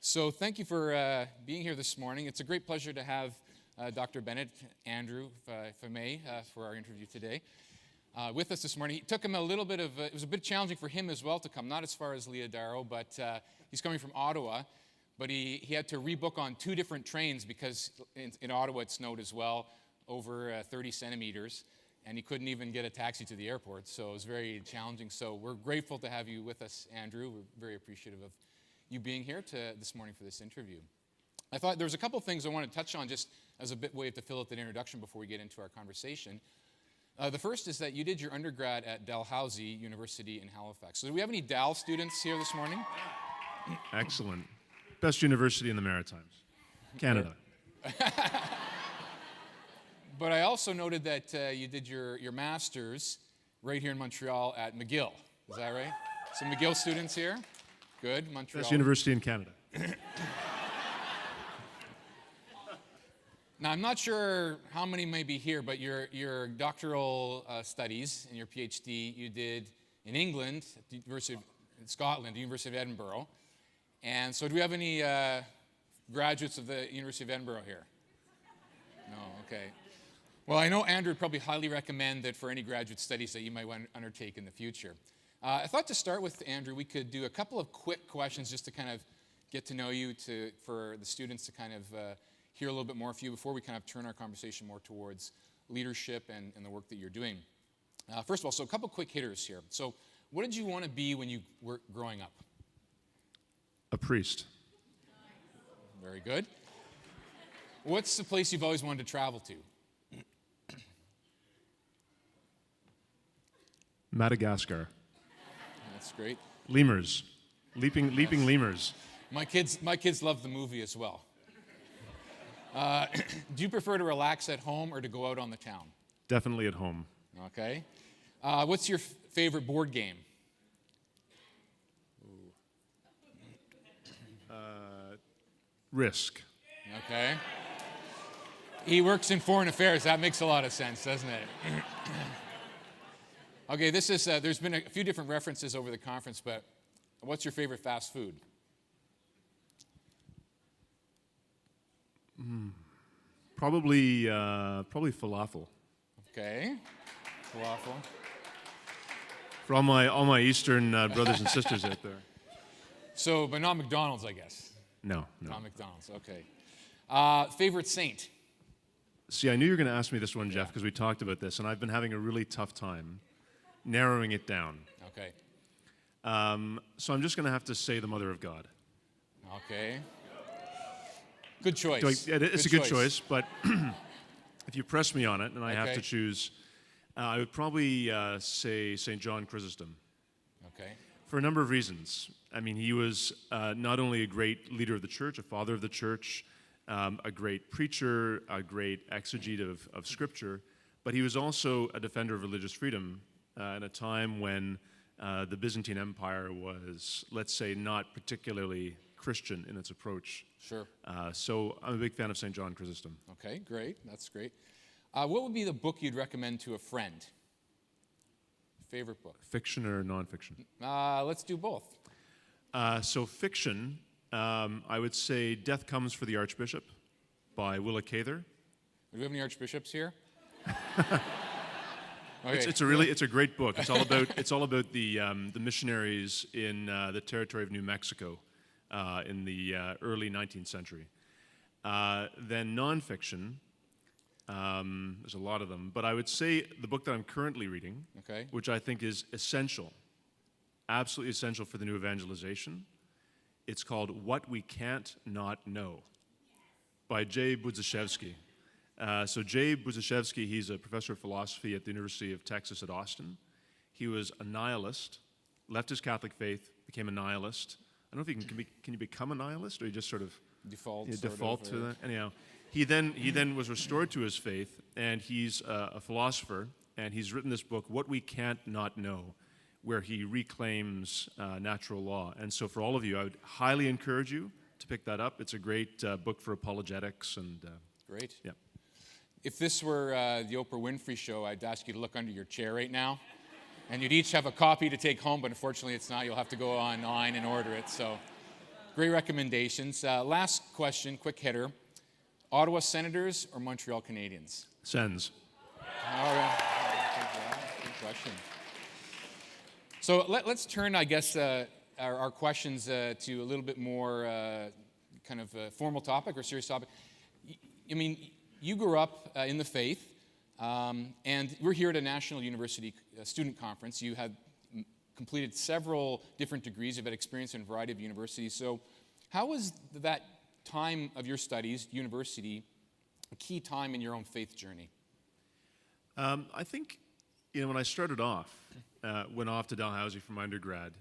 So thank you for being here this morning. It's a great pleasure to have Dr. Bennett, Andrew, if I may, for our interview today. With us this morning. It took him a little bit of, it was a bit challenging for him as well to come, not as far as Leah Darrow, but he's coming from Ottawa, but he had to rebook on 2 different trains because in Ottawa it snowed as well, over 30 centimeters, and he couldn't even get a taxi to the airport, so it was very challenging. So we're grateful to have you with us, Andrew. We're very appreciative of you being here this morning for this interview. I thought there was a couple of things I want to touch on just as a bit way to fill out that introduction before we get into our conversation. The first is that you did your undergrad at Dalhousie University in Halifax. So do we have any Dal students here this morning? Excellent. Best university in the Maritimes. Canada. But I also noted that you did your master's right here in Montreal at McGill. Is that right? Some McGill students here? Good, Montreal. Best university in Canada. Now, I'm not sure how many may be here, but your doctoral studies and your PhD you did in England, at the University of Scotland, the University of Edinburgh. And so do we have any graduates of the University of Edinburgh here? No, okay. Well, I know Andrew would probably highly recommend that for any graduate studies that you might want to undertake in the future. I thought to start with, Andrew, we could do a couple of quick questions just to kind of get to know you, for the students to kind of hear a little bit more of you before we kind of turn our conversation more towards leadership and the work that you're doing. First of all, so a couple quick hitters here. So what did you want to be when you were growing up? A priest. Very good. What's the place you've always wanted to travel to? Madagascar. That's great. Lemurs. Leaping lemurs. My kids love the movie as well. Do you prefer to relax at home or to go out on the town? Definitely at home. Okay. What's your favorite board game? Risk. Okay. He works in foreign affairs. That makes a lot of sense, doesn't it? Okay, this is, there's been a few different references over the conference, but what's your favorite fast food? Probably falafel. Okay, falafel. For all my Eastern brothers and sisters out there. So, but not McDonald's, I guess. No. Not McDonald's, okay. Favorite saint? See, I knew you were going to ask me this one, Jeff, because we talked about this, and I've been having a really tough time narrowing it down. Okay. So I'm just going to have to say the Mother of God. Okay. Good choice. It's a good choice, but if you press me on it and I have to choose, I would probably say St. John Chrysostom. Okay. For a number of reasons. I mean, he was not only a great leader of the church, a father of the church, a great preacher, a great exegete of Scripture, but he was also a defender of religious freedom in a time when the Byzantine Empire was, let's say, not particularly Christian in its approach. Sure. So I'm a big fan of St. John Chrysostom. Okay, great. That's great. What would be the book you'd recommend to a friend? Favorite book? Fiction or nonfiction? Let's do both. So fiction, I would say Death Comes for the Archbishop by Willa Cather. Do we have any archbishops here? Okay. It's a great book. It's all about the missionaries in the territory of New Mexico in the early 19th century. Then nonfiction, there's a lot of them, but I would say the book that I'm currently reading, which I think is essential, absolutely essential for the new evangelization. It's called What We Can't Not Know by Jay Budziszewski. So Jay Budziszewski, he's a professor of philosophy at the University of Texas at Austin. He was a nihilist, left his Catholic faith, became a nihilist. I don't know if can you become a nihilist, or you just sort of default to that? Anyhow, he then was restored to his faith, and he's a philosopher, and he's written this book, What We Can't Not Know, where he reclaims natural law. And so for all of you, I would highly encourage you to pick that up. It's a great book for apologetics. And great. Yeah. If this were the Oprah Winfrey show, I'd ask you to look under your chair right now. And you'd each have a copy to take home, but unfortunately it's not. You'll have to go online and order it. So Great recommendations. Last question, quick hitter. Ottawa Senators or Montreal Canadiens? Sens. All right. Good question. So let's turn, I guess, our questions to a little bit more kind of formal topic or serious topic. I mean, you grew up in the faith, and we're here at a National University Student Conference. You had completed several different degrees. You've had experience in a variety of universities. So how was that time of your studies, university, a key time in your own faith journey? I think, when I started off, went off to Dalhousie for my undergrad,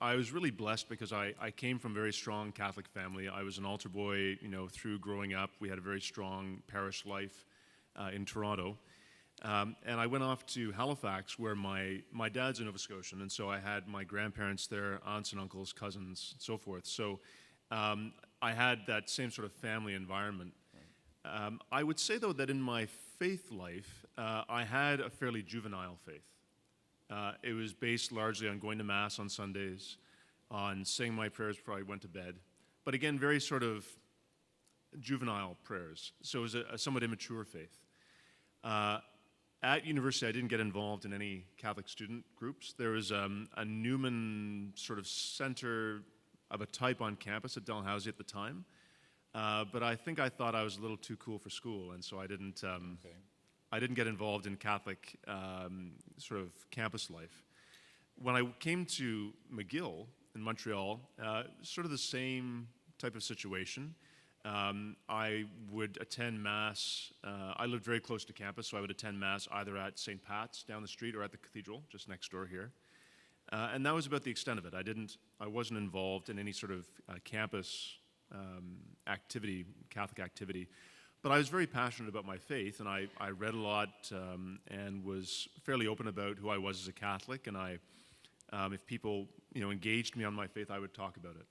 I was really blessed because I came from a very strong Catholic family. I was an altar boy, through growing up. We had a very strong parish life in Toronto. And I went off to Halifax, where my dad's a Nova Scotian, and so I had my grandparents there, aunts and uncles, cousins, and so forth. So I had that same sort of family environment. I would say, though, that in my faith life, I had a fairly juvenile faith. It was based largely on going to Mass on Sundays, on saying my prayers before I went to bed, but again, very sort of juvenile prayers. So it was a somewhat immature faith. At university, I didn't get involved in any Catholic student groups. There was a Newman sort of center of a type on campus at Dalhousie at the time, but I think I thought I was a little too cool for school, and so I didn't get involved in Catholic sort of campus life. When I came to McGill in Montreal, sort of the same type of situation. I would attend Mass. I lived very close to campus, so I would attend Mass either at St. Pat's down the street or at the cathedral just next door here. And that was about the extent of it. I wasn't involved in any sort of campus activity, Catholic activity. But I was very passionate about my faith, and I read a lot and was fairly open about who I was as a Catholic. And if people engaged me on my faith, I would talk about it.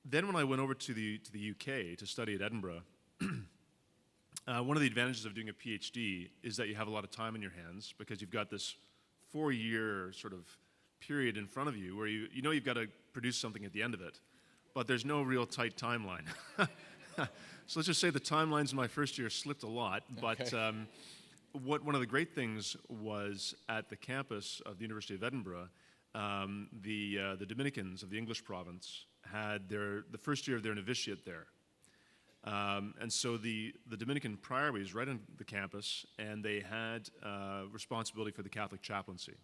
Then when I went over to the UK to study at Edinburgh, one of the advantages of doing a PhD is that you have a lot of time in your hands because you've got this 4-year sort of period in front of you where you've got to produce something at the end of it, but there's no real tight timeline. So let's just say the timelines in my first year slipped a lot, but okay. One of the great things was at the campus of the University of Edinburgh, the Dominicans of the English province had the first year of their novitiate there. And so the Dominican priory was right on the campus, and they had responsibility for the Catholic chaplaincy.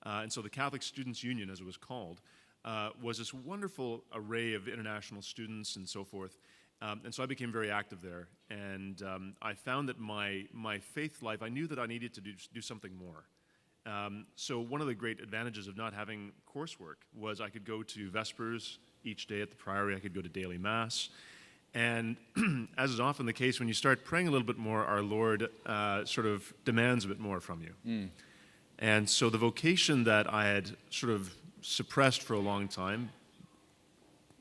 And so the Catholic Students' Union, as it was called, was this wonderful array of international students and so forth. And so I became very active there. And I found that my faith life, I knew that I needed to do something more. So one of the great advantages of not having coursework was I could go to Vespers each day at the Priory. I could go to daily Mass. And as is often the case, when you start praying a little bit more, our Lord sort of demands a bit more from you. Mm. And so the vocation that I had sort of suppressed for a long time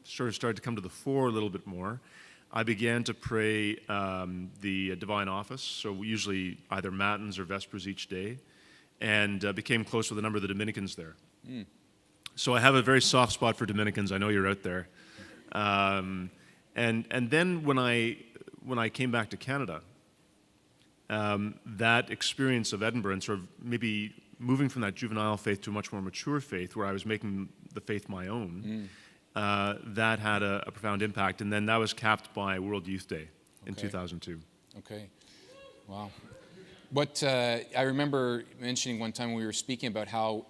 sort of started to come to the fore a little bit more. I began to pray the Divine Office, so usually either Matins or Vespers each day, and became close with a number of the Dominicans there. Mm. So I have a very soft spot for Dominicans. I know you're out there. And then when I came back to Canada, that experience of Edinburgh and sort of maybe moving from that juvenile faith to a much more mature faith where I was making the faith my own, that had a profound impact. And then that was capped by World Youth Day in 2002. Okay. Wow. What I remember mentioning one time when we were speaking about how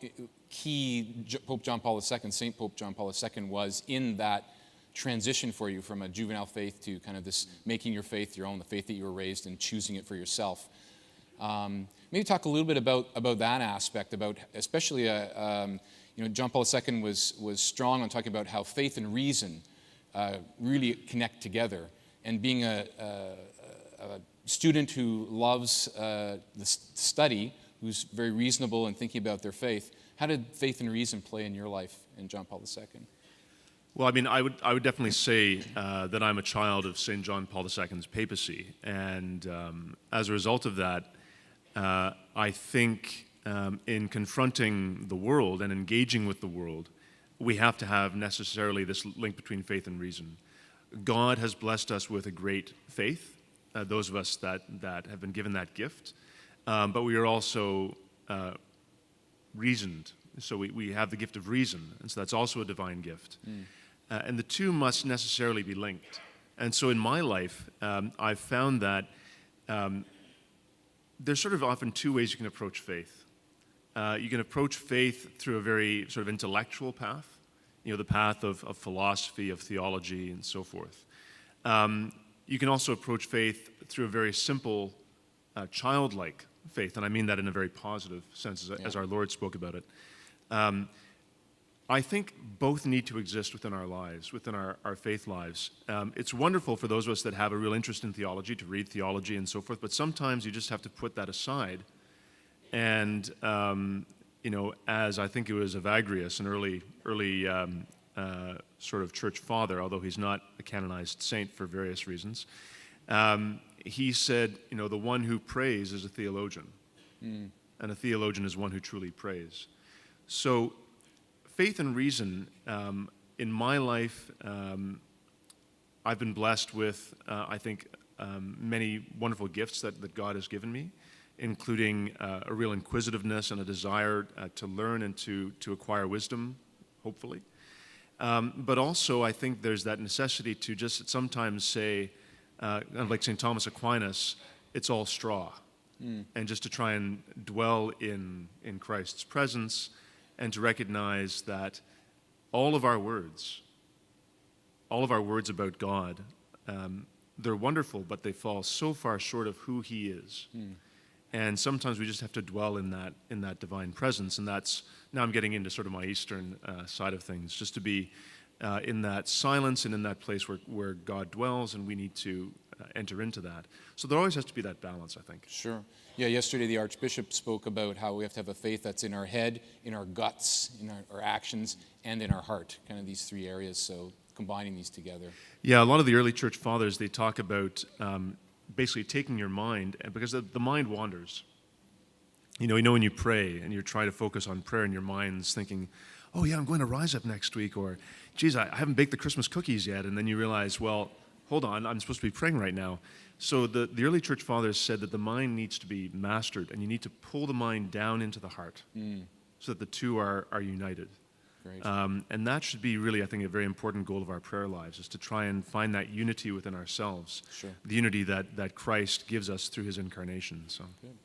key Pope John Paul II, St. Pope John Paul II was in that transition for you from a juvenile faith to kind of this making your faith your own, the faith that you were raised in, choosing it for yourself. Maybe talk a little bit about that aspect, about especially John Paul II was strong on talking about how faith and reason really connect together, and being a student who loves the study, who's very reasonable in thinking about their faith. How did faith and reason play in your life in John Paul II? Well, I mean, I would definitely say that I'm a child of St. John Paul II's papacy, and as a result of that, I think in confronting the world and engaging with the world, we have to have necessarily this link between faith and reason. God has blessed us with a great faith, those of us that have been given that gift, but we are also reasoned. So we have the gift of reason, and so that's also a divine gift. And the two must necessarily be linked. And so in my life, I've found that there's sort of often two ways you can approach faith. You can approach faith through a very sort of intellectual path, the path of philosophy, of theology, and so forth. You can also approach faith through a very simple, childlike faith, and I mean that in a very positive sense, as our Lord spoke about it. I think both need to exist within our lives, within our faith lives. It's wonderful for those of us that have a real interest in theology to read theology and so forth, but sometimes you just have to put that aside. And, as I think it was Evagrius, an early sort of church father, although he's not a canonized saint for various reasons, he said, the one who prays is a theologian, and a theologian is one who truly prays. So faith and reason, in my life, I've been blessed with, I think, many wonderful gifts that God has given me, including a real inquisitiveness and a desire to learn and to acquire wisdom, hopefully. But also, I think there's that necessity to just sometimes say, like St. Thomas Aquinas, it's all straw. And just to try and dwell in Christ's presence and to recognize that all of our words about God, they're wonderful, but they fall so far short of who He is. And sometimes we just have to dwell in that divine presence, and that's, now I'm getting into sort of my Eastern side of things, just to be in that silence and in that place where God dwells, and we need to enter into that. So there always has to be that balance, I think. Sure. Yeah, yesterday the Archbishop spoke about how we have to have a faith that's in our head, in our guts, in our actions, and in our heart, kind of these three areas, so combining these together. Yeah, a lot of the early church fathers, they talk about basically taking your mind, because the mind wanders. When you pray and you're trying to focus on prayer and your mind's thinking, oh yeah, I'm going to rise up next week, or geez, I haven't baked the Christmas cookies yet, and then you realize, well, hold on, I'm supposed to be praying right now. So the early church fathers said that the mind needs to be mastered, and you need to pull the mind down into the heart so that the two are united. Great. And that should be really, I think, a very important goal of our prayer lives, is to try and find that unity within ourselves, Sure. The unity that Christ gives us through His incarnation. So. Good.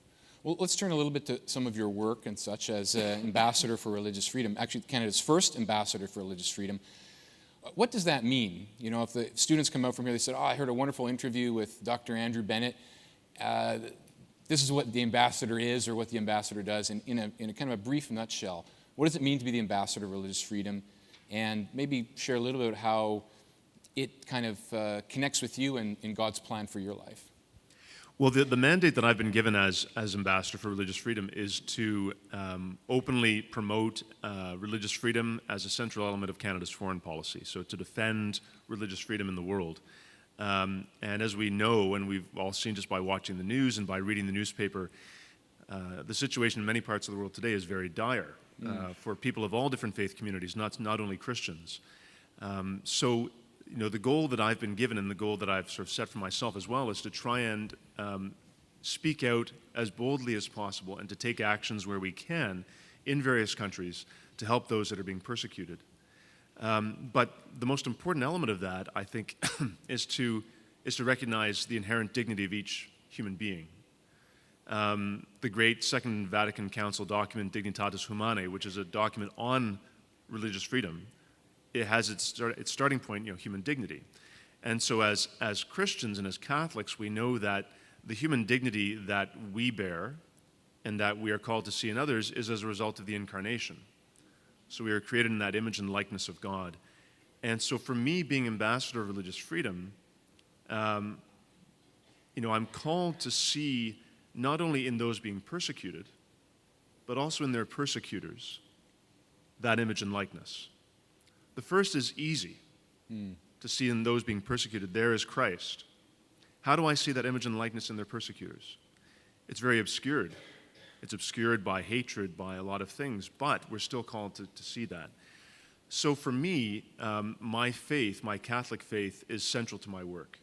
Well, let's turn a little bit to some of your work and such as Ambassador for Religious Freedom, actually Canada's first Ambassador for Religious Freedom. What does that mean? If the students come out from here, they said, I heard a wonderful interview with Dr. Andrew Bennett. This is what the ambassador is, or what the ambassador does, in a kind of a brief nutshell. What does it mean to be the ambassador of religious freedom? And maybe share a little bit how it kind of connects with you and God's plan for your life. Well, the mandate that I've been given as Ambassador for Religious Freedom is to openly promote religious freedom as a central element of Canada's foreign policy, so to defend religious freedom in the world. And as we know, and we've all seen just by watching the news and by reading the newspaper, the situation in many parts of the world today is very dire for people of all different faith communities, not only Christians. So the goal that I've been given, and the goal that I've sort of set for myself as well, is to try and speak out as boldly as possible and to take actions where we can in various countries to help those that are being persecuted. But the most important element of that, I think, is to recognize the inherent dignity of each human being. The great Second Vatican Council document, Dignitatis Humanae, which is a document on religious freedom, it has its starting point, human dignity. And so as Christians and as Catholics, we know that the human dignity that we bear and that we are called to see in others is as a result of the incarnation. So we are created in that image and likeness of God. And so for me, being ambassador of religious freedom, I'm called to see not only in those being persecuted, but also in their persecutors, that image and likeness. The first is easy, to see in those being persecuted. There is Christ. How do I see that image and likeness in their persecutors? It's very obscured. It's obscured by hatred, by a lot of things, but we're still called to see that. So for me, my faith, my Catholic faith, is central to my work.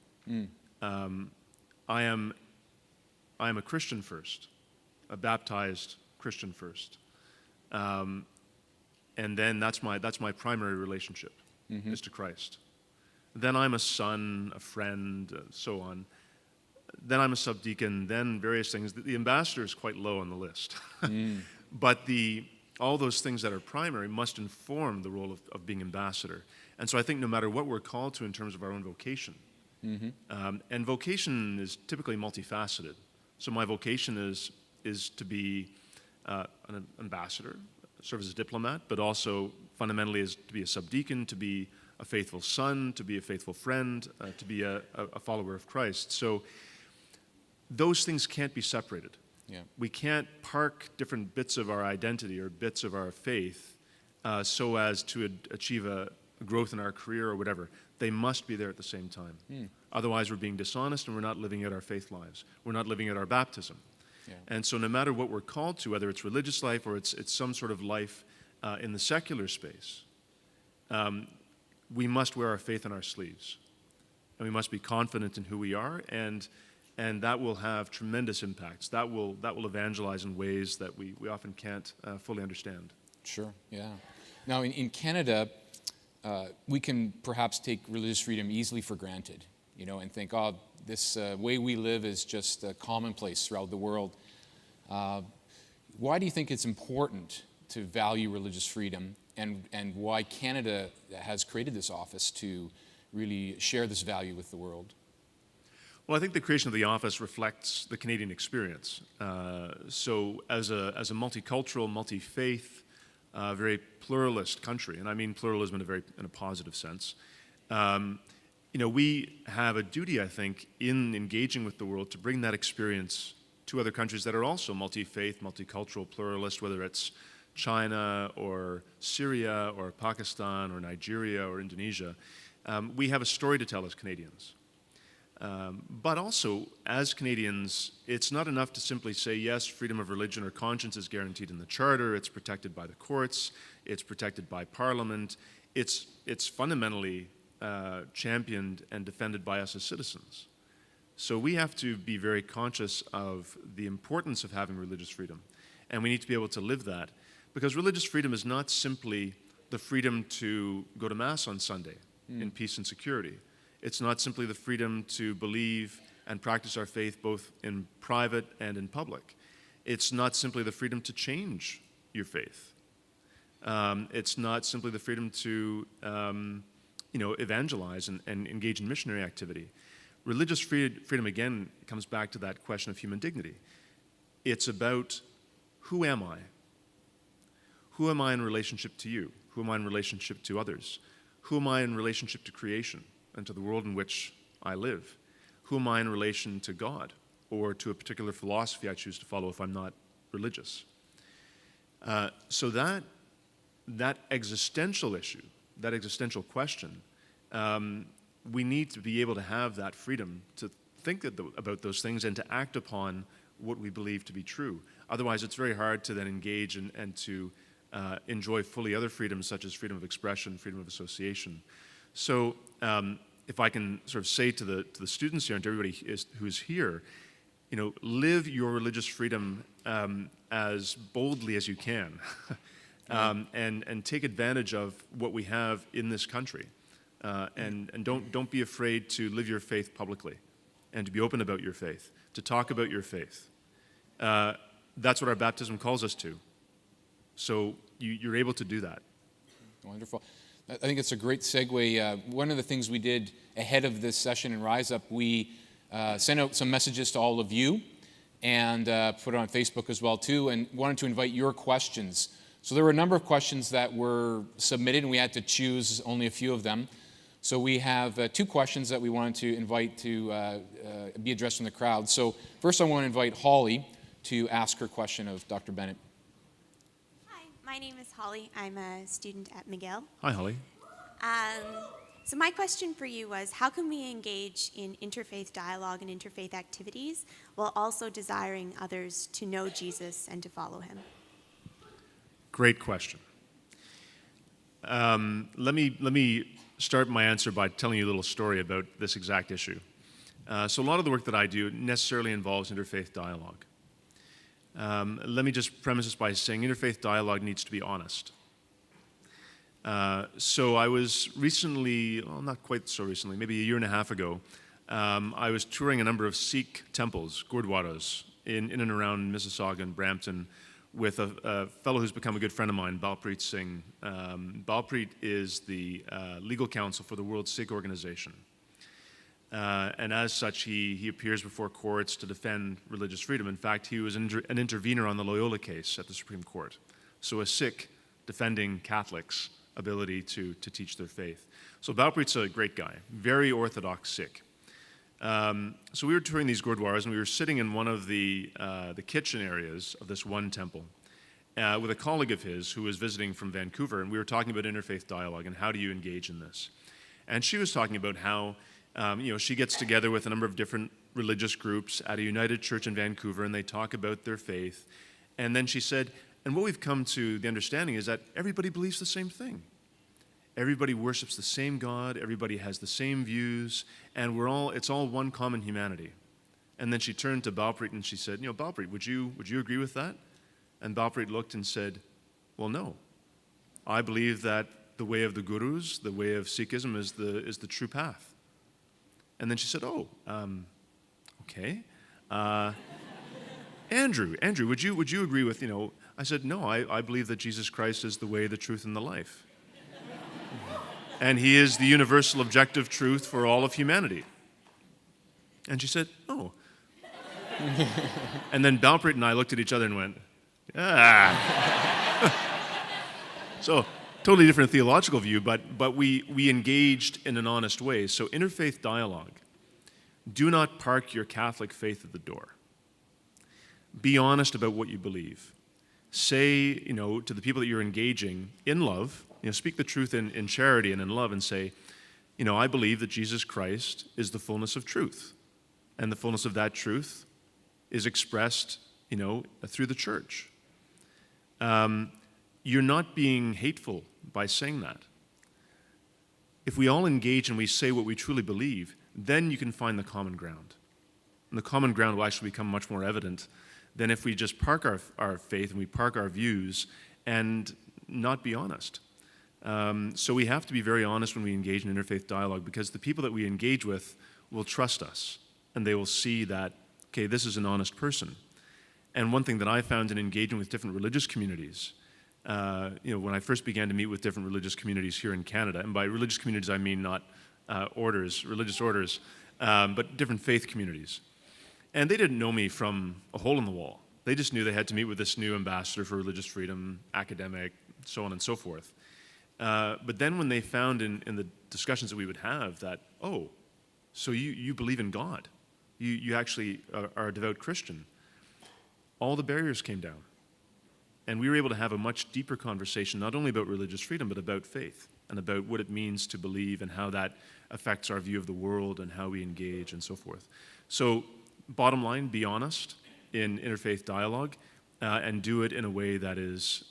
I am a Christian first, a baptized Christian first, and then that's my primary relationship is to Christ. Then I'm a son, a friend, so on. Then I'm a subdeacon. Then various things. The ambassador is quite low on the list, but all those things that are primary must inform the role of being ambassador. And so I think no matter what we're called to in terms of our own vocation, and vocation is typically multifaceted. So my vocation is to be an ambassador, serve as a diplomat, but also fundamentally is to be a subdeacon, to be a faithful son, to be a faithful friend, to be a follower of Christ. So those things can't be separated. Yeah. We can't park different bits of our identity or bits of our faith so as to achieve a growth in our career or whatever. They must be there at the same time. Otherwise, we're being dishonest and we're not living out our faith lives. We're not living out our baptism. Yeah. And so no matter what we're called to, whether it's religious life or it's some sort of life in the secular space, we must wear our faith on our sleeves. And we must be confident in who we are, and that will have tremendous impacts. That will evangelize in ways that we often can't fully understand. Sure, yeah. Now, in Canada, we can perhaps take religious freedom easily for granted, and think, oh, this way we live is just commonplace throughout the world. Why do you think it's important to value religious freedom, and why Canada has created this office to really share this value with the world? Well, I think the creation of the office reflects the Canadian experience. So as a multicultural, multi-faith, very pluralist country, and I mean pluralism in a positive sense, we have a duty, I think, in engaging with the world to bring that experience to other countries that are also multi-faith, multicultural, pluralist, whether it's China or Syria or Pakistan or Nigeria or Indonesia. We have a story to tell as Canadians. But also, as Canadians, it's not enough to simply say, yes, freedom of religion or conscience is guaranteed in the Charter, it's protected by the courts, it's protected by Parliament, it's fundamentally championed and defended by us as citizens. So we have to be very conscious of the importance of having religious freedom, and we need to be able to live that, because religious freedom is not simply the freedom to go to Mass on Sunday in peace and security. It's not simply the freedom to believe and practice our faith both in private and in public. It's not simply the freedom to change your faith. It's not simply the freedom to evangelize and engage in missionary activity. Religious freedom, again, comes back to that question of human dignity. It's about, who am I? Who am I in relationship to you? Who am I in relationship to others? Who am I in relationship to creation and to the world in which I live? Who am I in relation to God or to a particular philosophy I choose to follow if I'm not religious? So that existential issue, that existential question, we need to be able to have that freedom to think about those things and to act upon what we believe to be true. Otherwise, it's very hard to then engage and to enjoy fully other freedoms, such as freedom of expression, freedom of association. So if I can sort of say to the students here and to everybody who's here, live your religious freedom as boldly as you can, and take advantage of what we have in this country, and don't be afraid to live your faith publicly, and to be open about your faith, to talk about your faith. That's what our baptism calls us to. So you're able to do that. Wonderful. I think it's a great segue. One of the things we did ahead of this session in Rise Up, we sent out some messages to all of you and put it on Facebook as well too, and wanted to invite your questions. So there were a number of questions that were submitted, and we had to choose only a few of them. So we have two questions that we wanted to invite to be addressed from the crowd. So first I want to invite Holly to ask her question of Dr. Bennett. My name is Holly. I'm a student at McGill. Hi, Holly. So my question for you was, how can we engage in interfaith dialogue and interfaith activities while also desiring others to know Jesus and to follow him? Great question. let me start my answer by telling you a little story about this exact issue. So a lot of the work that I do necessarily involves interfaith dialogue. Let me just premise this by saying interfaith dialogue needs to be honest. So I was recently, well, not quite so recently, maybe a year and a half ago, I was touring a number of Sikh temples, gurdwaras, in and around Mississauga and Brampton with a fellow who's become a good friend of mine, Balpreet Singh. Balpreet is the legal counsel for the World Sikh Organization. And as such, he appears before courts to defend religious freedom. In fact, he was an intervener on the Loyola case at the Supreme Court. So a Sikh defending Catholics' ability to teach their faith. So Balpreet's a great guy, very orthodox Sikh. So we were touring these gurdwaras, and we were sitting in one of the kitchen areas of this one temple with a colleague of his who was visiting from Vancouver, and we were talking about interfaith dialogue and how do you engage in this. And she was talking about how she gets together with a number of different religious groups at a United Church in Vancouver, and they talk about their faith. And then she said, and what we've come to the understanding is that everybody believes the same thing. Everybody worships the same God, everybody has the same views, and it's all one common humanity. And then she turned to Balpreet and she said, Balpreet, would you agree with that? And Balpreet looked and said, well, no. I believe that the way of the gurus, the way of Sikhism is the true path. And then she said, okay. Andrew, would you agree with, I said, no, I believe that Jesus Christ is the way, the truth, and the life. And he is the universal objective truth for all of humanity. And she said, oh. And then Balpreet and I looked at each other and went, So, totally different theological view, but we engaged in an honest way. So interfaith dialogue. Do not park your Catholic faith at the door. Be honest about what you believe. Say, to the people that you're engaging in love, speak the truth in charity and in love and say, I believe that Jesus Christ is the fullness of truth. And the fullness of that truth is expressed, through the church. You're not being hateful by saying that. If we all engage and we say what we truly believe, then you can find the common ground. And the common ground will actually become much more evident than if we just park our faith and we park our views and not be honest. So we have to be very honest when we engage in interfaith dialogue, because the people that we engage with will trust us and they will see that, okay, this is an honest person. And one thing that I found in engaging with different religious communities, when I first began to meet with different religious communities here in Canada, and by religious communities I mean not religious orders, but different faith communities. And they didn't know me from a hole in the wall. They just knew they had to meet with this new ambassador for religious freedom, academic, so on and so forth. But then when they found in the discussions that we would have that, oh, so you believe in God. You actually are a devout Christian. All the barriers came down. And we were able to have a much deeper conversation, not only about religious freedom, but about faith and about what it means to believe and how that affects our view of the world and how we engage and so forth. So, bottom line, be honest in interfaith dialogue and do it in a way that is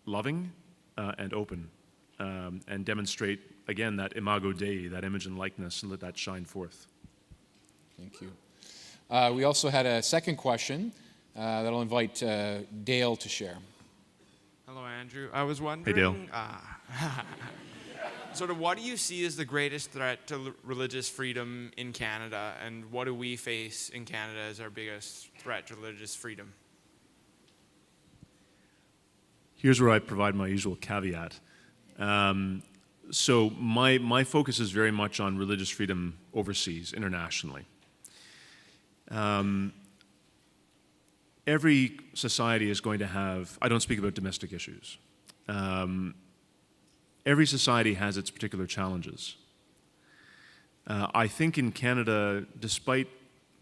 loving and open and demonstrate, again, that imago Dei, that image and likeness, and let that shine forth. Thank you. We also had a second question that I'll invite Dale to share. Hello, Andrew. I was wondering, Hey, Dale. Sort of what do you see as the greatest threat to religious freedom in Canada, and what do we face in Canada as our biggest threat to religious freedom? Here's where I provide my usual caveat. So my focus is very much on religious freedom overseas, internationally. Every society is going to have, I don't speak about domestic issues. Every society has its particular challenges. I think in Canada, despite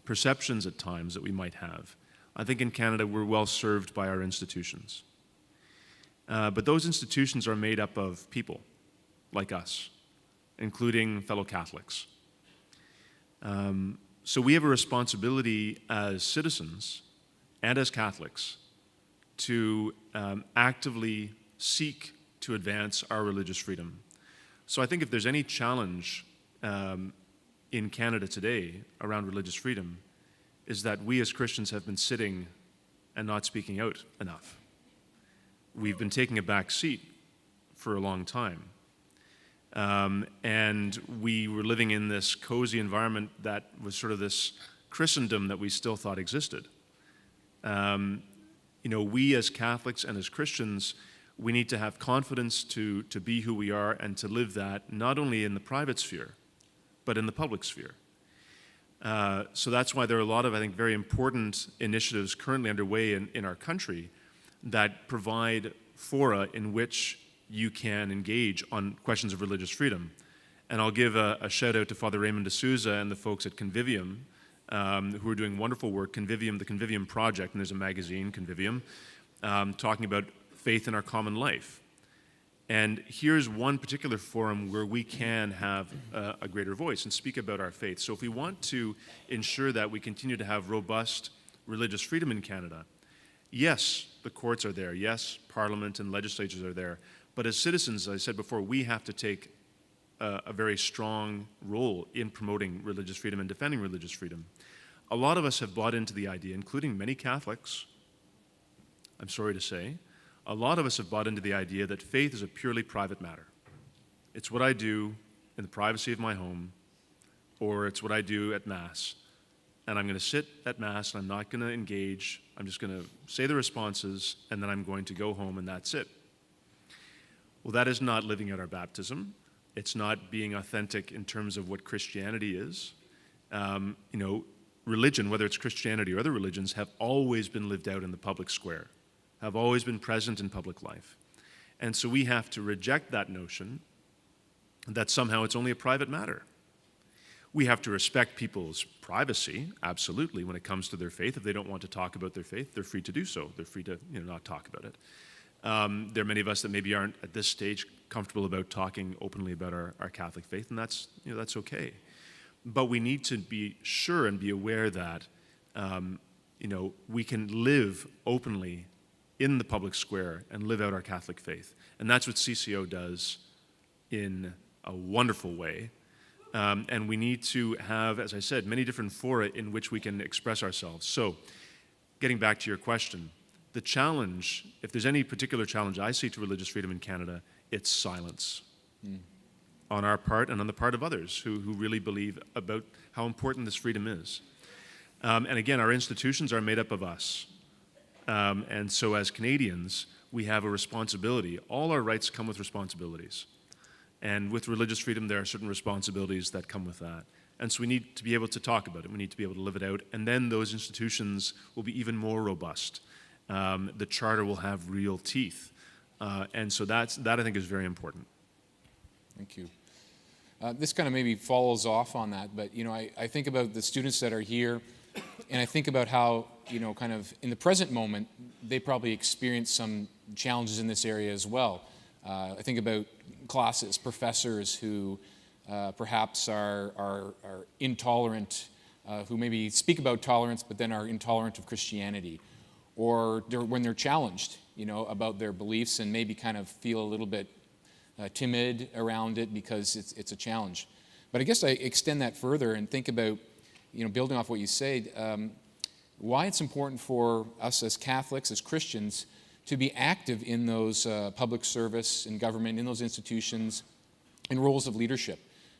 perceptions at times that we might have, I think in Canada we're well served by our institutions. But those institutions are made up of people like us, including fellow Catholics. So we have a responsibility as citizens and as Catholics to actively seek to advance our religious freedom. So I think if there's any challenge in Canada today around religious freedom, is that we as Christians have been sitting and not speaking out enough. We've been taking a back seat for a long time. And we were living in this cozy environment that was sort of this Christendom that we still thought existed. We as Catholics and as Christians, we need to have confidence to be who we are and to live that not only in the private sphere, but in the public sphere. So that's why there are a lot of, I think, very important initiatives currently underway in our country that provide fora in which you can engage on questions of religious freedom. And I'll give a shout out to Father Raymond D'Souza and the folks at Convivium, who are doing wonderful work, the Convivium Project, and there's a magazine, Convivium, talking about faith in our common life. And here's one particular forum where we can have a greater voice and speak about our faith. So if we want to ensure that we continue to have robust religious freedom in Canada, yes, the courts are there, yes, Parliament and legislatures are there, but as citizens, as I said before, we have to take a very strong role in promoting religious freedom and defending religious freedom. A lot of us have bought into the idea, including many Catholics, I'm sorry to say, a lot of us have bought into the idea that faith is a purely private matter. It's what I do in the privacy of my home, or it's what I do at Mass. And I'm going to sit at Mass and I'm not going to engage. I'm just going to say the responses and then I'm going to go home and that's it. Well, that is not living out our baptism. It's not being authentic in terms of what Christianity is. Religion, whether it's Christianity or other religions, have always been lived out in the public square, have always been present in public life. And so we have to reject that notion that somehow it's only a private matter. We have to respect people's privacy, absolutely, when it comes to their faith. If they don't want to talk about their faith, they're free to do so. They're free to not talk about it. There are many of us that maybe aren't at this stage comfortable about talking openly about our Catholic faith, and that's okay. But we need to be sure and be aware that we can live openly in the public square and live out our Catholic faith. And that's what CCO does in a wonderful way. And we need to have, as I said, many different fora in which we can express ourselves. So, getting back to your question, the challenge, if there's any particular challenge I see to religious freedom in Canada, it's silence. On our part and on the part of others who really believe about how important this freedom is. And again, our institutions are made up of us. And so as Canadians, we have a responsibility. All our rights come with responsibilities. And with religious freedom, there are certain responsibilities that come with that. And so we need to be able to talk about it. We need to be able to live it out. And then those institutions will be even more robust. The charter will have real teeth. And so that I think is very important. Thank you. This kind of maybe follows off on that, but I think about the students that are here, and I think about how kind of in the present moment they probably experience some challenges in this area as well. I think about classes, professors who perhaps are intolerant, who maybe speak about tolerance but then are intolerant of Christianity, or when they're challenged, about their beliefs and maybe kind of feel a little bit timid around it because it's a challenge. But I guess I extend that further and think about, building off what you said, why it's important for us as Catholics, as Christians, to be active in those public service, in government, in those institutions, in roles of leadership.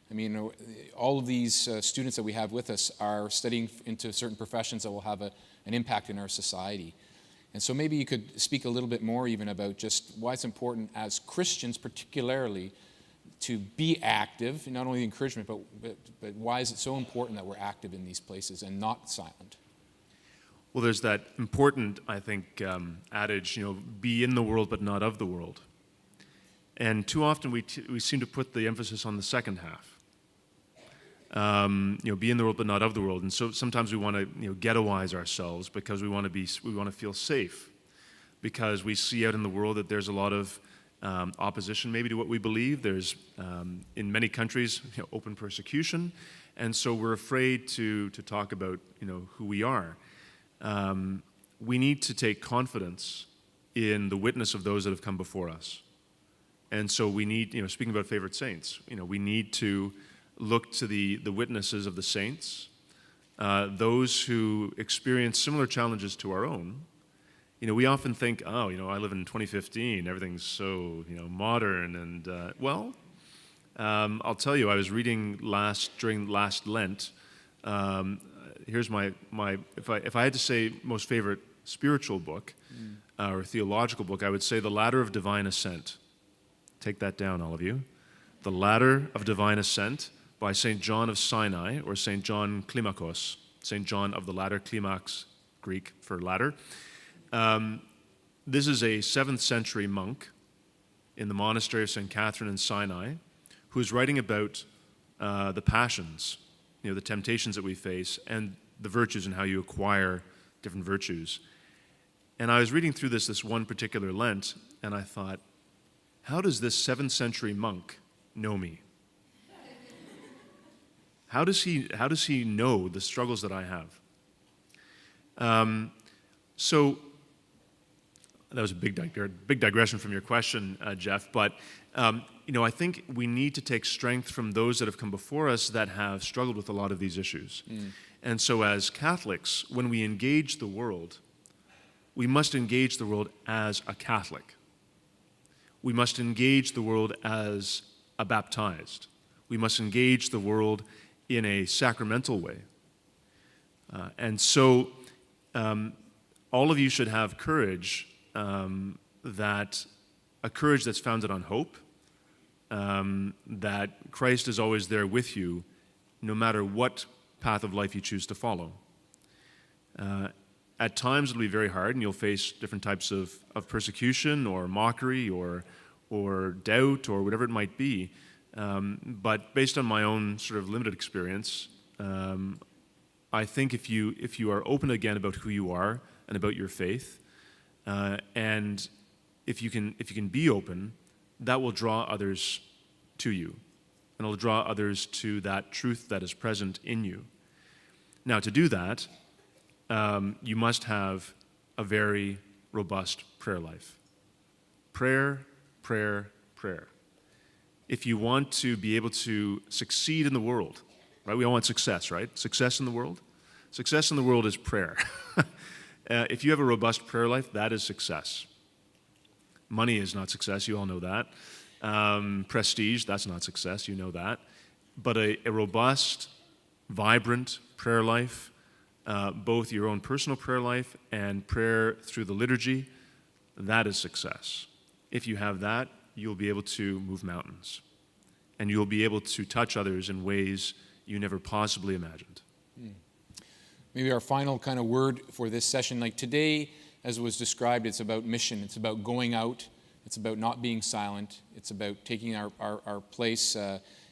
I mean, all of these students that we have with us are studying into certain professions that will have an impact in our society. And so maybe you could speak a little bit more even about just why it's important as Christians particularly to be active, not only encouragement, but why is it so important that we're active in these places and not silent? Well, there's that important, I think, adage, be in the world but not of the world. And too often we seem to put the emphasis on the second half. Be in the world but not of the world. And so sometimes we want to, ghettoize ourselves because we want to feel safe, because we see out in the world that there's a lot of opposition maybe to what we believe. There's in many countries open persecution, and so we're afraid to talk about who we are. We need to take confidence in the witness of those that have come before us. And so we need, speaking about favorite saints, we need to look to the witnesses of the saints, those who experience similar challenges to our own. We often think, I live in 2015, everything's so, modern, and, I'll tell you, I was reading during last Lent, here's my if I had to say most favorite spiritual book or theological book, I would say The Ladder of Divine Ascent. Take that down, all of you. The Ladder of Divine Ascent by St. John of Sinai, or St. John Climacos, St. John of the Ladder, Climax, Greek for ladder. This is a 7th century monk in the monastery of St. Catherine in Sinai who is writing about the passions, the temptations that we face, and the virtues and how you acquire different virtues. And I was reading through this one particular Lent, and I thought, how does this 7th century monk know me? How does he know the struggles that I have? So that was a big digression from your question, Jeff. But I think we need to take strength from those that have come before us that have struggled with a lot of these issues. And so, as Catholics, when we engage the world, we must engage the world as a Catholic. We must engage the world as a baptized. We must engage the world in a sacramental way. And so all of you should have courage, a courage that's founded on hope, that Christ is always there with you, no matter what path of life you choose to follow. At times it'll be very hard, and you'll face different types of persecution or mockery or doubt or whatever it might be. But based on my own sort of limited experience, I think if you are open again about who you are and about your faith, and if you can be open, that will draw others to you, and it'll draw others to that truth that is present in you. Now, to do that, you must have a very robust prayer life. Prayer, prayer, prayer. If you want to be able to succeed in the world, right? We all want success, right? Success in the world? Success in the world is prayer. If you have a robust prayer life, that is success. Money is not success, you all know that. Prestige, that's not success, you know that. But a robust, vibrant prayer life, both your own personal prayer life and prayer through the liturgy, that is success. If you have that, you'll be able to move mountains. And you'll be able to touch others in ways you never possibly imagined. Maybe our final kind of word for this session, like today, as was described, it's about mission. It's about going out. It's about not being silent. It's about taking our place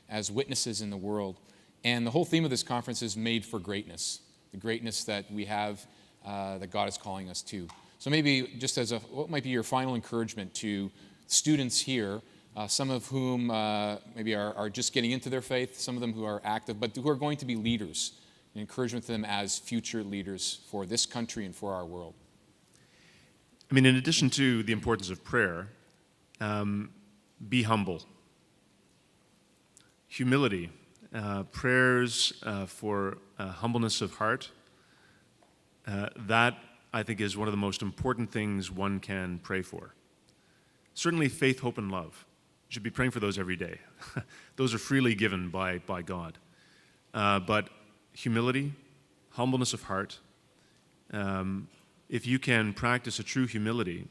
as witnesses in the world. And the whole theme of this conference is made for greatness, the greatness that we have, that God is calling us to. So maybe just what might be your final encouragement to students here, some of whom maybe are just getting into their faith, some of them who are active, but who are going to be leaders, an encouragement to them as future leaders for this country and for our world? I mean, in addition to the importance of prayer, be humble. Humility, prayers for humbleness of heart, that I think is one of the most important things one can pray for. Certainly faith, hope, and love. You should be praying for those every day. Those are freely given by God. But humility, humbleness of heart, if you can practice a true humility,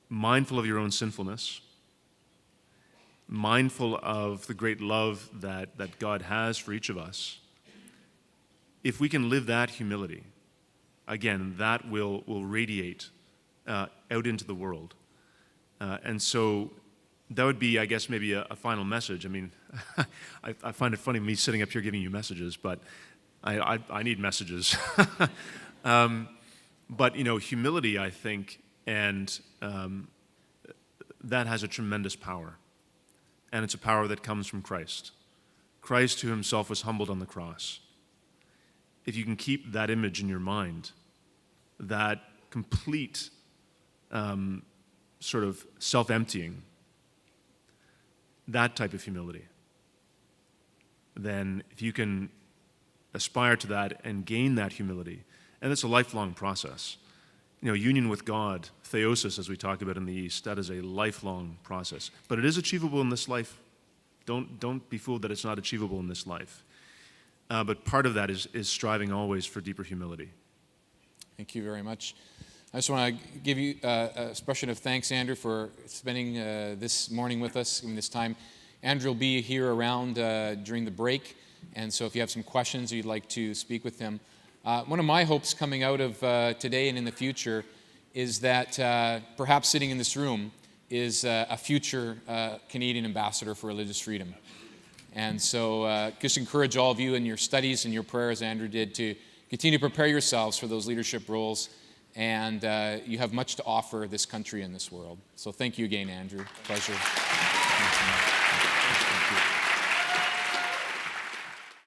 mindful of your own sinfulness, mindful of the great love that God has for each of us, if we can live that humility, again, that will radiate out into the world. And so that would be, I guess, maybe a final message. I mean, I find it funny me sitting up here giving you messages, but I need messages. But, humility, I think, and that has a tremendous power. And it's a power that comes from Christ. Christ who himself was humbled on the cross. If you can keep that image in your mind, that complete sort of self-emptying, that type of humility, then if you can aspire to that and gain that humility, and it's a lifelong process. Union with God, theosis, as we talked about in the East, that is a lifelong process. But it is achievable in this life. Don't be fooled that it's not achievable in this life. But part of that is striving always for deeper humility. Thank you very much. I just want to give you a expression of thanks, Andrew, for spending this morning with us in this time. Andrew will be here around during the break, and so if you have some questions or you'd like to speak with him. One of my hopes coming out of today and in the future is that perhaps sitting in this room is a future Canadian ambassador for religious freedom. And so just encourage all of you in your studies and your prayers, Andrew did, to continue to prepare yourselves for those leadership roles. And you have much to offer this country and this world. So thank you again, Andrew. Pleasure.